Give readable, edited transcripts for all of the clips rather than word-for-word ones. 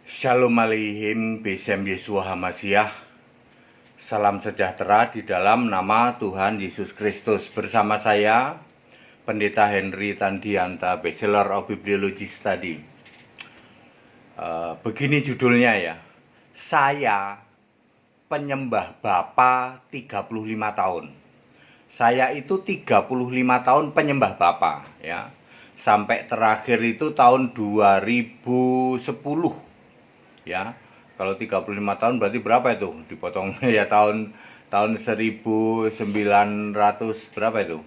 Shalom Aleihim, Besem Yeshua HaMashiach. Salam sejahtera di dalam nama Tuhan Yesus Kristus. Bersama saya, Pendeta Henry Tandianta, Bachelor of Bibliology Study. Begini judulnya ya. Saya penyembah Bapa 35 tahun. Saya itu 35 tahun penyembah Bapa ya. Sampai terakhir itu tahun 2010. Ya, kalau 35 tahun berarti berapa itu? Dipotong ya tahun 1900 berapa itu?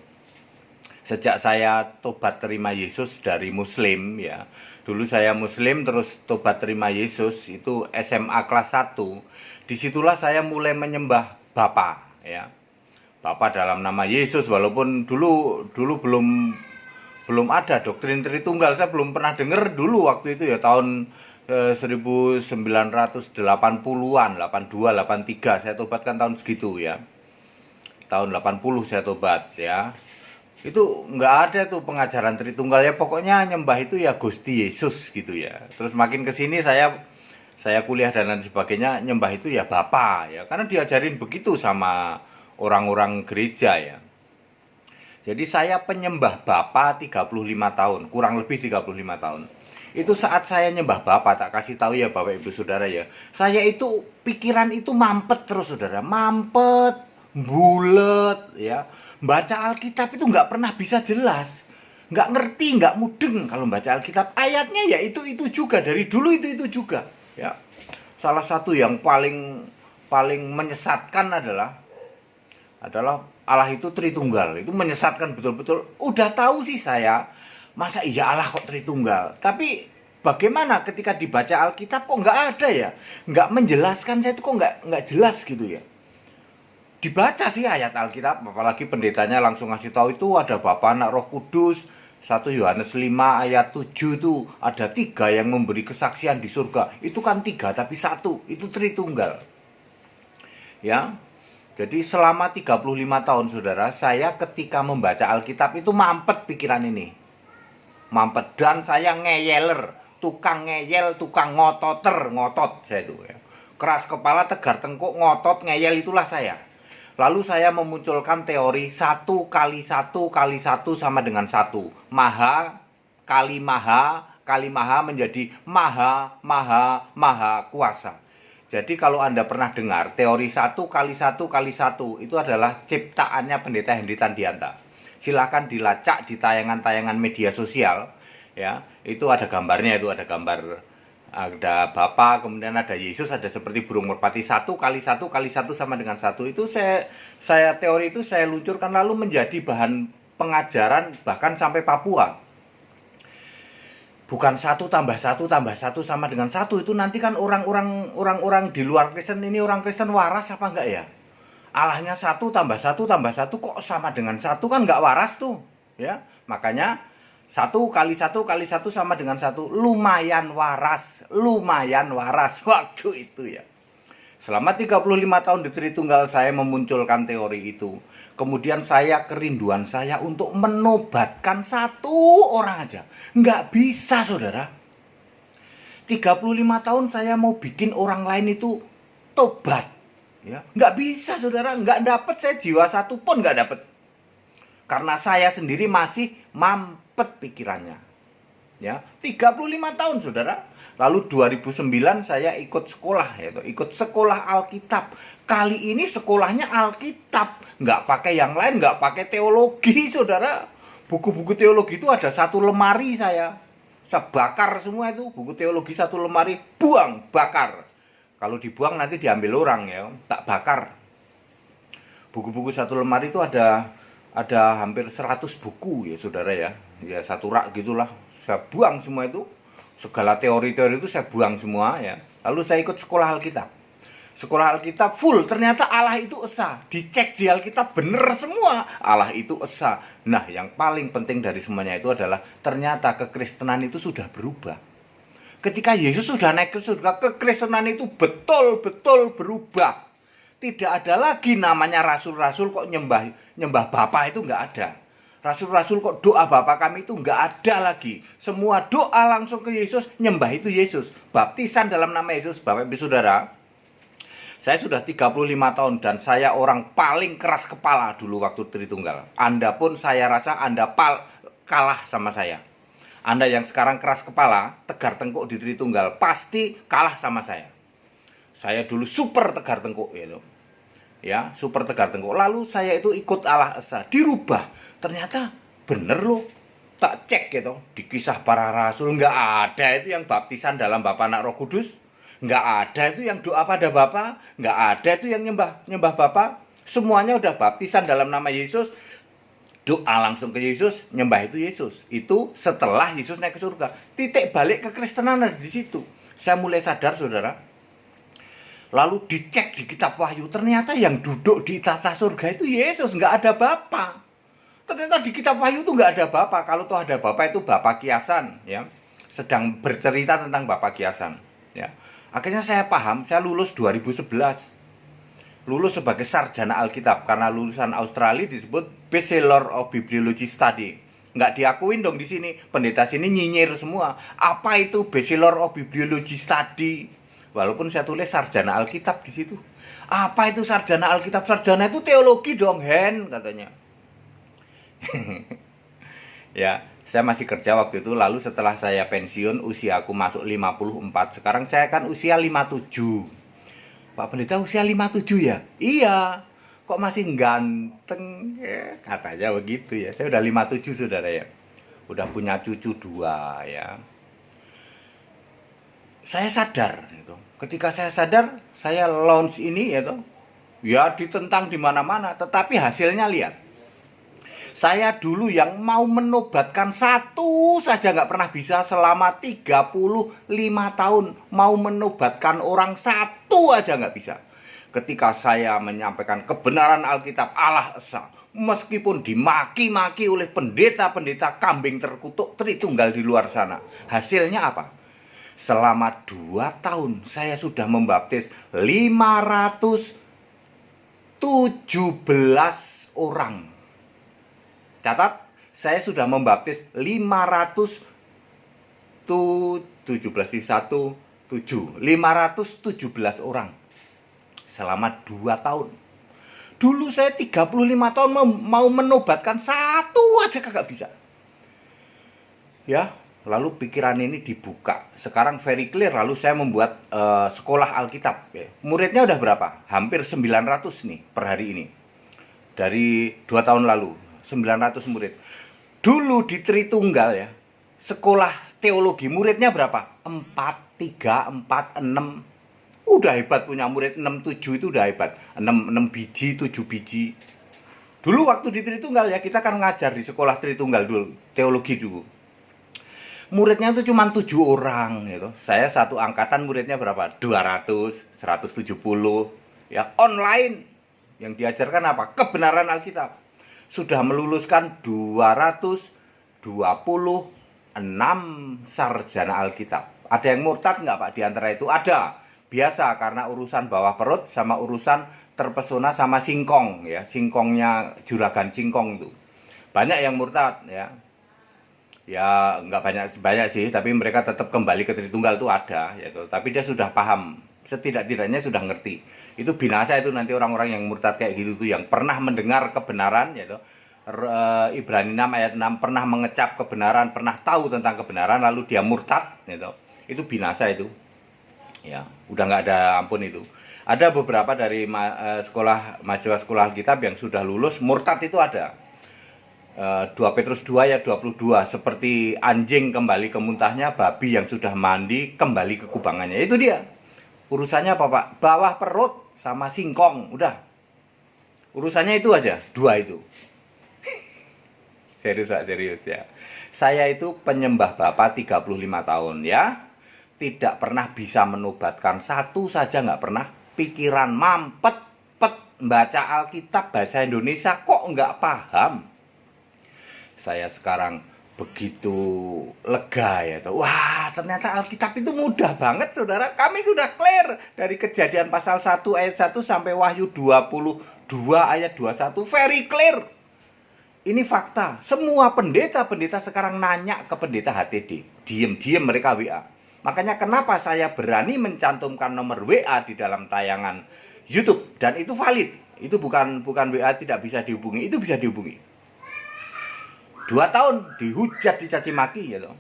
Sejak saya tobat terima Yesus dari Muslim ya. Dulu saya Muslim terus tobat terima Yesus itu SMA kelas 1. Disitulah saya mulai menyembah Bapa ya. Bapa dalam nama Yesus, walaupun dulu belum ada doktrin Tritunggal. Saya belum pernah dengar dulu waktu itu ya, tahun 1980-an, 82, 83 saya tobat kan tahun segitu ya. Tahun 80 saya tobat ya. Itu nggak ada tuh pengajaran Tritunggal ya, pokoknya nyembah itu ya Gusti Yesus gitu ya. Terus makin kesini saya kuliah dan lain sebagainya, nyembah itu ya Bapa ya, karena diajarin begitu sama orang-orang gereja ya. Jadi saya penyembah Bapa 35 tahun, kurang lebih 35 tahun. Itu saat saya nyembah Bapa, tak kasih tahu ya Bapak Ibu Saudara ya. Saya itu pikiran itu mampet terus Saudara, mampet, bulet ya. Baca Alkitab itu nggak pernah bisa jelas, nggak ngerti, nggak mudeng kalau baca Alkitab. Ayatnya ya itu juga, dari dulu itu juga ya. Salah satu yang paling menyesatkan adalah Allah itu Tritunggal. Itu menyesatkan betul-betul. Udah tahu sih saya, masa iya Allah kok Tritunggal? Tapi bagaimana ketika dibaca Alkitab kok nggak ada ya? Nggak menjelaskan, saya itu kok nggak jelas gitu ya. Dibaca sih ayat Alkitab, apalagi pendetanya langsung ngasih tahu itu ada Bapa, Anak, Roh Kudus. 1 Yohanes 5 ayat 7 itu ada 3 yang memberi kesaksian di surga. Itu kan 3 tapi 1, itu Tritunggal. Ya. Jadi selama 35 tahun Saudara, saya ketika membaca Alkitab itu mampet pikiran ini. Mampet, dan saya ngeyeler, tukang ngeyel, tukang ngotot saya itu ya. Keras kepala, tegar tengkuk, ngotot, ngeyel, itulah saya. Lalu saya memunculkan teori 1 kali 1 kali 1 sama dengan 1. Maha kali maha menjadi maha kuasa. Jadi kalau Anda pernah dengar teori 1 kali 1 kali 1 itu adalah ciptaannya Pendeta Henry Tandianta. Silakan dilacak di tayangan-tayangan media sosial ya. Itu ada gambarnya, itu ada gambar, ada Bapa, kemudian ada Yesus, ada seperti burung merpati. 1 kali 1 kali 1 sama dengan 1. Itu saya teori itu saya luncurkan lalu menjadi bahan pengajaran bahkan sampai Papua. Bukan 1 tambah 1 tambah 1 sama dengan 1. Itu nanti kan orang-orang di luar Kristen ini, orang Kristen waras apa enggak ya? Allahnya 1 tambah 1 tambah 1 kok sama dengan 1, kan enggak waras tuh ya. Makanya 1 kali 1 kali 1 sama dengan 1. Lumayan waras waktu itu ya. Selama 35 tahun di Tritunggal saya memunculkan teori itu. Kemudian kerinduan saya untuk menobatkan 1 orang aja. Nggak bisa Saudara. 35 tahun saya mau bikin orang lain itu tobat. Ya, nggak bisa Saudara, nggak dapat, saya jiwa 1 pun nggak dapat. Karena saya sendiri masih mampet pikirannya. Ya, 35 tahun Saudara. Lalu 2009 saya ikut sekolah, yaitu ikut sekolah Alkitab. Kali ini sekolahnya Alkitab, nggak pakai yang lain, nggak pakai teologi Saudara. Buku-buku teologi itu ada 1 lemari saya bakar semua itu, buku teologi 1 lemari, buang, bakar. Kalau dibuang nanti diambil orang ya, tak bakar. Buku-buku 1 lemari itu ada hampir 100 buku ya Saudara ya. Ya 1 rak gitulah. Saya buang semua itu. Segala teori-teori itu saya buang semua ya. Lalu saya ikut sekolah Alkitab. Sekolah Alkitab full, ternyata Allah itu esa. Dicek di Alkitab bener semua, Allah itu esa. Nah, yang paling penting dari semuanya itu adalah ternyata kekristenan itu sudah berubah. Ketika Yesus sudah naik ke surga, kekristenan itu betul-betul berubah. Tidak ada lagi namanya rasul-rasul kok nyembah Bapa, itu nggak ada. Rasul-rasul kok doa Bapa kami itu nggak ada lagi. Semua doa langsung ke Yesus, nyembah itu Yesus. Baptisan dalam nama Yesus. Bapak Ibu Saudara, saya sudah 35 tahun dan saya orang paling keras kepala dulu waktu Tritunggal. Anda pun saya rasa Anda kalah sama saya. Anda yang sekarang keras kepala, tegar tengkuk di Tritunggal, pasti kalah sama saya. Saya dulu super tegar tengkuk gitu. Ya, super tegar tengkuk. Lalu saya itu ikut Allah Esa, dirubah. Ternyata bener loh, tak cek gitu di Kisah Para Rasul, nggak ada itu yang baptisan dalam Bapa Anak Roh Kudus, nggak ada itu yang doa pada Bapa, nggak ada itu yang nyembah Bapa. Semuanya udah baptisan dalam nama Yesus, doa langsung ke Yesus, nyembah itu Yesus. Itu setelah Yesus naik ke surga. Titik balik kekristenan ada di situ. Saya mulai sadar, saudara. Lalu dicek di kitab Wahyu, ternyata yang duduk di tata surga itu Yesus, nggak ada Bapa. Ternyata di kitab Wahyu itu nggak ada Bapa. Kalau tuh ada Bapa itu Bapa Kiasan, ya, sedang bercerita tentang Bapa Kiasan, ya. Akhirnya saya paham, saya lulus 2011, lulus sebagai sarjana Alkitab karena lulusan Australia disebut Bachelor of Bibliology Study. Nggak diakuin dong di sini, pendeta sini nyinyir semua. Apa itu Bachelor of Bibliology Study? Walaupun saya tulis sarjana Alkitab di situ. Apa itu sarjana Alkitab? Sarjana itu teologi dong, Hen, katanya. Ya, saya masih kerja waktu itu. Lalu setelah saya pensiun, usia aku masuk 54. Sekarang saya kan usia 57. Pak Pendeta usia 57 ya? Iya. Kok masih ganteng? Ya, katanya begitu ya. Saya udah 57, saudara ya. Udah punya cucu 2 ya. Saya sadar gitu. Ketika saya sadar, saya launch ini ya toh. Ya ditentang di mana-mana, tetapi hasilnya lihat. Saya dulu yang mau menobatkan satu saja nggak pernah bisa selama 35 tahun. Mau menobatkan orang satu aja nggak bisa. Ketika saya menyampaikan kebenaran Alkitab Allah Esa, meskipun dimaki-maki oleh pendeta-pendeta kambing terkutuk Tritunggal di luar sana. Hasilnya apa? Selama 2 tahun saya sudah membaptis 517 orang. Catat, saya sudah membaptis 517 orang selama 2 tahun. Dulu saya 35 tahun mau menobatkan satu aja kagak bisa. Ya, lalu pikiran ini dibuka. Sekarang very clear, lalu saya membuat sekolah Alkitab. Ya. Muridnya udah berapa? Hampir 900 nih per hari ini. Dari 2 tahun lalu. 900 murid. Dulu di Tritunggal ya, sekolah teologi muridnya berapa? 4, 3, 4, 6. Udah hebat punya murid 6, 7 itu udah hebat. 6 biji, 7 biji. Dulu waktu di Tritunggal ya, kita kan ngajar di sekolah Tritunggal dulu, teologi dulu. Muridnya itu cuma 7 orang gitu. Saya satu angkatan muridnya berapa? 200, 170. Ya, online. Yang diajarkan apa? Kebenaran Alkitab. Sudah meluluskan 226 sarjana Alkitab. Ada yang murtad nggak Pak di antara itu? Ada. Biasa karena urusan bawah perut sama urusan terpesona sama singkong ya. Singkongnya juragan singkong itu. Banyak yang murtad ya. Ya nggak banyak sih, tapi mereka tetap kembali ke Tritunggal itu ada gitu. Tapi dia sudah paham, setidak-tidaknya sudah ngerti. Itu binasa itu nanti orang-orang yang murtad kayak gitu tuh, yang pernah mendengar kebenaran yaitu Ibrani 6 ayat 6, pernah mengecap kebenaran, pernah tahu tentang kebenaran lalu dia murtad gitu. Itu binasa itu. Ya, udah nggak ada ampun itu. Ada beberapa dari sekolah mahasiswa sekolah Alkitab yang sudah lulus murtad itu ada. 2 Petrus 2 ayat 22, seperti anjing kembali ke muntahnya, babi yang sudah mandi kembali ke kubangannya. Itu dia. Urusannya apa Pak? Bawah perut sama singkong, udah. Urusannya itu aja, 2 itu. Serius Pak, serius ya. Saya itu penyembah Bapa 35 tahun ya. Tidak pernah bisa menobatkan satu saja, nggak pernah. Pikiran mampet, baca Alkitab bahasa Indonesia kok nggak paham. Saya sekarang begitu lega ya. Wah, ternyata Alkitab itu mudah banget saudara. Kami sudah clear dari Kejadian pasal 1 ayat 1 sampai Wahyu 22 ayat 21. Very clear. Ini fakta. Semua pendeta-pendeta sekarang nanya ke pendeta HTD. Diem-diem mereka WA. Makanya kenapa saya berani mencantumkan nomor WA di dalam tayangan YouTube. Dan itu valid. Itu bukan WA tidak bisa dihubungi. Itu bisa dihubungi. 2 tahun dihujat, dicaci maki. Gitu.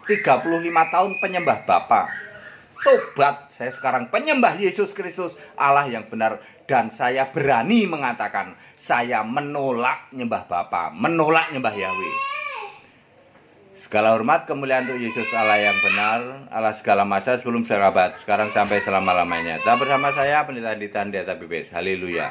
35 tahun penyembah Bapa. Tobat, saya sekarang penyembah Yesus Kristus, Allah yang benar. Dan saya berani mengatakan, saya menolak nyembah Bapa, menolak nyembah Yahweh. Segala hormat kemuliaan untuk Yesus Allah yang benar, Allah segala masa sebelum sahabat, sekarang sampai selama-lamanya. Dan bersama saya, Pendeta Ditan di atas BPS. Haleluya.